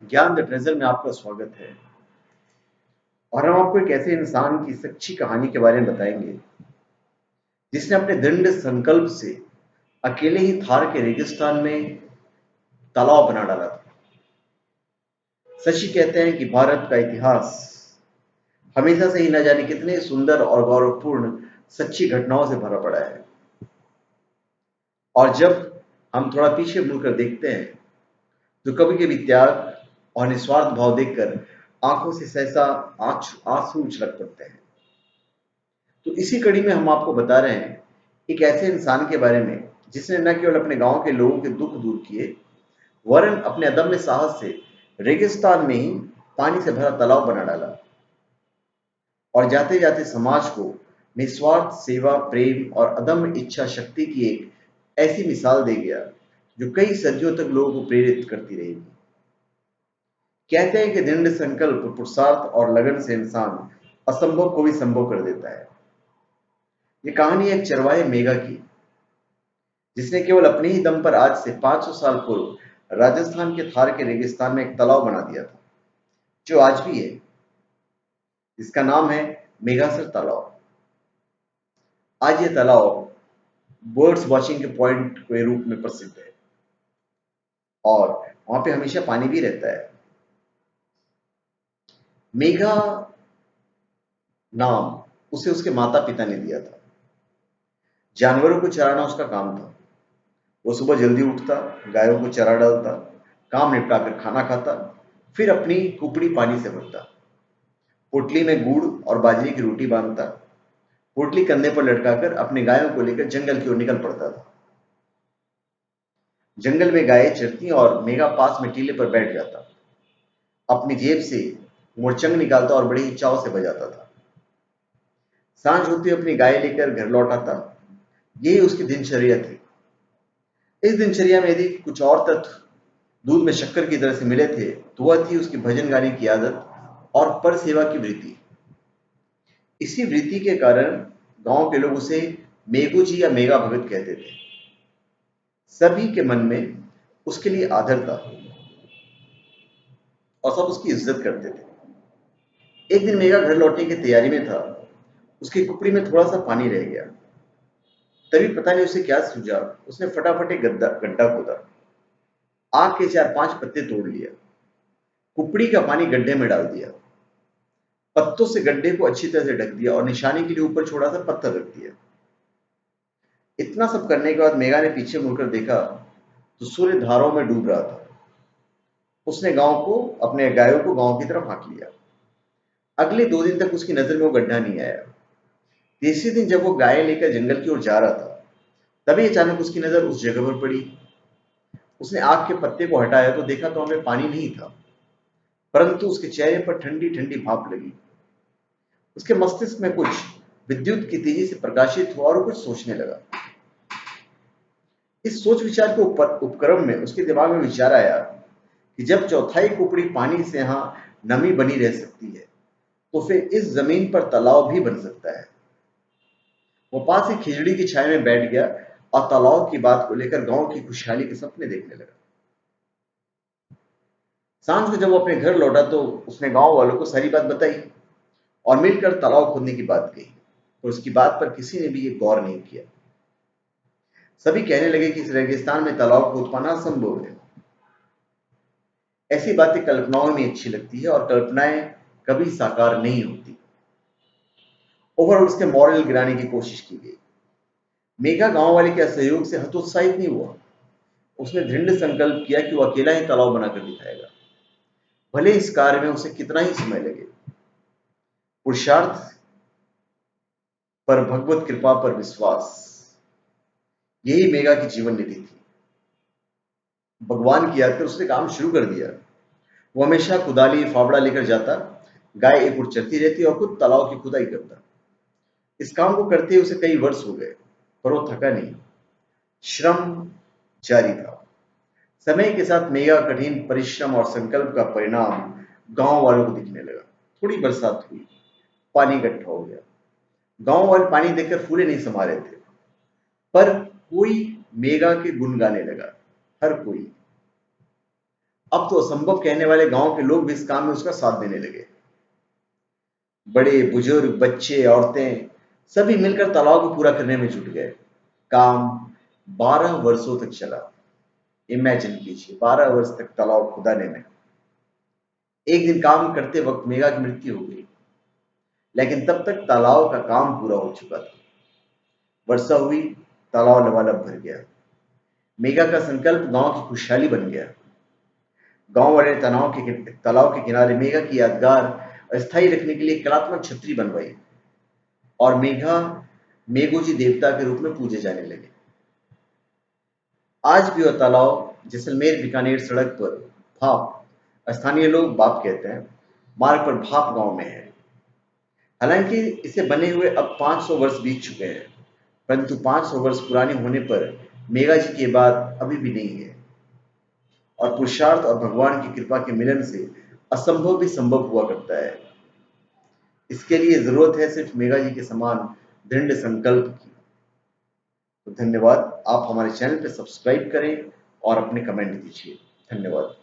ज्ञान the treasure में आपका स्वागत है। और हम आपको एक ऐसे इंसान की सच्ची कहानी के बारे में बताएंगे जिसने अपने दृढ़ संकल्प से अकेले ही थार के रेगिस्तान में तालाब बना डाला था। सच ही कहते हैं कि भारत का इतिहास हमेशा से ही न जाने कितने सुंदर और गौरवपूर्ण सच्ची घटनाओं से भरा पड़ा है। और जब हम थोड़ा पीछे मुड़कर देखते हैं तो कभी कभी त्याग और निस्वार्थ भाव देखकर आंखों से सहसा आंसू छलक पड़ते हैं। तो इसी कड़ी में हम आपको बता रहे हैं एक ऐसे इंसान के बारे में जिसने न केवल अपने गांव के लोगों के दुख दूर किए, वरन अपने अदम्य साहस से रेगिस्तान में ही पानी से भरा तालाब बना डाला और जाते जाते समाज को निस्वार्थ सेवा, प्रेम और अदम्य इच्छा शक्ति की एक ऐसी मिसाल दे गया जो कई सदियों तक लोगों को प्रेरित करती रहेगी। कहते हैं कि दृढ़ संकल्प, पुरुषार्थ और लगन से इंसान असंभव को भी संभव कर देता है। ये कहानी एक चरवाहे मेघा की, जिसने केवल अपने ही दम पर आज से 500 साल पूर्व राजस्थान के थार के रेगिस्तान में एक तालाब बना दिया था, जो आज भी है, जिसका नाम है मेघासर तालाब। आज ये तालाब बर्ड्स वॉचिंग के पॉइंट के रूप में प्रसिद्ध है और वहां पे हमेशा पानी भी रहता है। मेघा नाम उसे उसके माता पिता ने दिया था। जानवरों को चराना उसका काम था। वो सुबह जल्दी उठता, गायों को चरा डालता, काम निपटा कर खाना खाता, फिर अपनी कुपड़ी पानी से भरता, पोटली में गुड़ और बाजरे की रोटी बांधता, पोटली कंधे पर लटकाकर अपने गायों को लेकर जंगल की ओर निकल पड़ता था। जंगल में गायें चरती और मेघा पास में टीले पर बैठ जाता, अपनी जेब से मुरचंग निकालता और बड़े ही चाव से बजाता था। सांझ होते अपनी गाय लेकर घर लौट आता। यही उसकी दिनचर्या थी। इस दिनचर्या में यदि कुछ और तत्व दूध में शक्कर की तरह से मिले थे तो वह थी उसकी भजन गाने की आदत और पर सेवा की वृत्ति। इसी वृत्ति के कारण गांव के लोग उसे मेघू जी या मेघा भगत कहते थे। सभी के मन में उसके लिए आदर था और सब उसकी इज्जत करते थे। एक दिन मेघा घर लौटने की तैयारी में था। उसकी कुपड़ी में थोड़ा सा पानी रह गया। तभी पता नहीं उसे क्या सूझा, उसने फटाफट एक गड्ढा गड्ढा खोदा, आग के 4-5 पत्ते तोड़ लिया, कुपड़ी का पानी गड्ढे में डाल दिया, पत्तों से गड्ढे को अच्छी तरह से ढक दिया और निशाने के लिए ऊपर छोटा सा पत्थर रख दिया। इतना सब करने के बाद मेघा ने पीछे मुड़कर देखा तो सूर्य धाराओं में डूब रहा था। उसने अपने गायों को गांव की तरफ हाँक लिया। अगले 2 दिन तक उसकी नजर में वो गड्ढा नहीं आया। तीसरे दिन जब वो गाय लेकर जंगल की ओर जा रहा था, तभी अचानक उसकी नजर उस जगह पर पड़ी। उसने आग के पत्ते को हटाया तो देखा तो हमें पानी नहीं था, परंतु उसके चेहरे पर ठंडी ठंडी भाप लगी। उसके मस्तिष्क में कुछ विद्युत की तेजी से प्रकाशित हुआ और वो कुछ सोचने लगा। इस सोच विचार के उपक्रम में उसके दिमाग में विचार आया कि जब चौथाई कुपड़ी पानी से यहाँ नमी बनी रह सकती है तो फिर इस जमीन पर तालाब भी बन सकता है। वो पास ही खिजड़ी की छाया में बैठ गया और तालाब की बात को लेकर गांव की खुशहाली के सपने देखने लगा। सांझ को जब वो अपने घर लौटा तो उसने गांव वालों को सारी बात बताई और मिलकर तालाब खोदने की बात कही। और उसकी बात पर किसी ने भी ये गौर नहीं किया। सभी कहने लगे कि इस रेगिस्तान में तालाब खोद पाना असंभव है। ऐसी बातें कल्पनाओं में अच्छी लगती है और कल्पनाएं कभी साकार नहीं होती। ओवरऑल उसके मॉरल गिराने की कोशिश की गई। मेघा गांव वाले के असहयोग से हतोत्साहित नहीं हुआ। उसने दृढ़ संकल्प किया कि वो अकेला ही तालाब बनाकर दिखाएगा, भले इस कार्य में उसे कितना ही समय लगे। पुरुषार्थ पर भगवत कृपा पर विश्वास, यही मेघा की जीवन नीति थी। भगवान की याद कर उसने काम शुरू कर दिया। वो हमेशा कुदाली फावड़ा लेकर जाता, गाय एक ओर चरती रहती और खुद तालाब की खुदाई करता। इस काम को करते उसे कई वर्ष हो गए, पर वो थका नहीं। श्रम जारी था। समय के साथ मेघा कठिन परिश्रम और संकल्प का परिणाम गांव वालों को दिखने लगा। थोड़ी बरसात हुई, पानी इकट्ठा हो गया। गांव वाले पानी देखकर फूले नहीं समा रहे थे, पर कोई मेघा के गुण गाने लगा। हर कोई। अब तो असंभव कहने वाले गांव के लोग भी इस काम में उसका साथ देने लगे। बड़े बुजुर्ग, बच्चे, औरतें सभी मिलकर तालाब को पूरा करने में जुट गए। काम 12 वर्षों तक चला। इमेजिन कीजिए, 12 वर्ष तक तालाब खुदाने में। एक दिन काम करते वक्त मेघा की मृत्यु हो गई, लेकिन तब तक तालाब का काम पूरा हो चुका था। वर्षा हुई, तालाब लबालब भर गया। मेघा का संकल्प गांव की खुशहाली बन गया। गांव वाले तालाब के किनारे मेघा की यादगार अस्थायी रखने के लिए कलात्मक छतरी बनवाई और मेघा मेघोजी देवता के रूप में पूजे जाने लगे। आज भी वह तालाब जैसलमेर बीकानेर सड़क पर भाप, स्थानीय लोग बाप कहते हैं, मार्ग पर भाप गांव में है। हालांकि इसे बने हुए अब 500 वर्ष बीत चुके हैं, परंतु 500 वर्ष पुराने होने पर मेघा जी की बात अभी भी नहीं है। और पुरुषार्थ और भगवान की कृपा के मिलन से असंभव भी संभव हुआ करता है। इसके लिए जरूरत है सिर्फ मेघा जी के समान दृढ़ संकल्प की। तो धन्यवाद। आप हमारे चैनल पर सब्सक्राइब करें और अपने कमेंट दीजिए। धन्यवाद।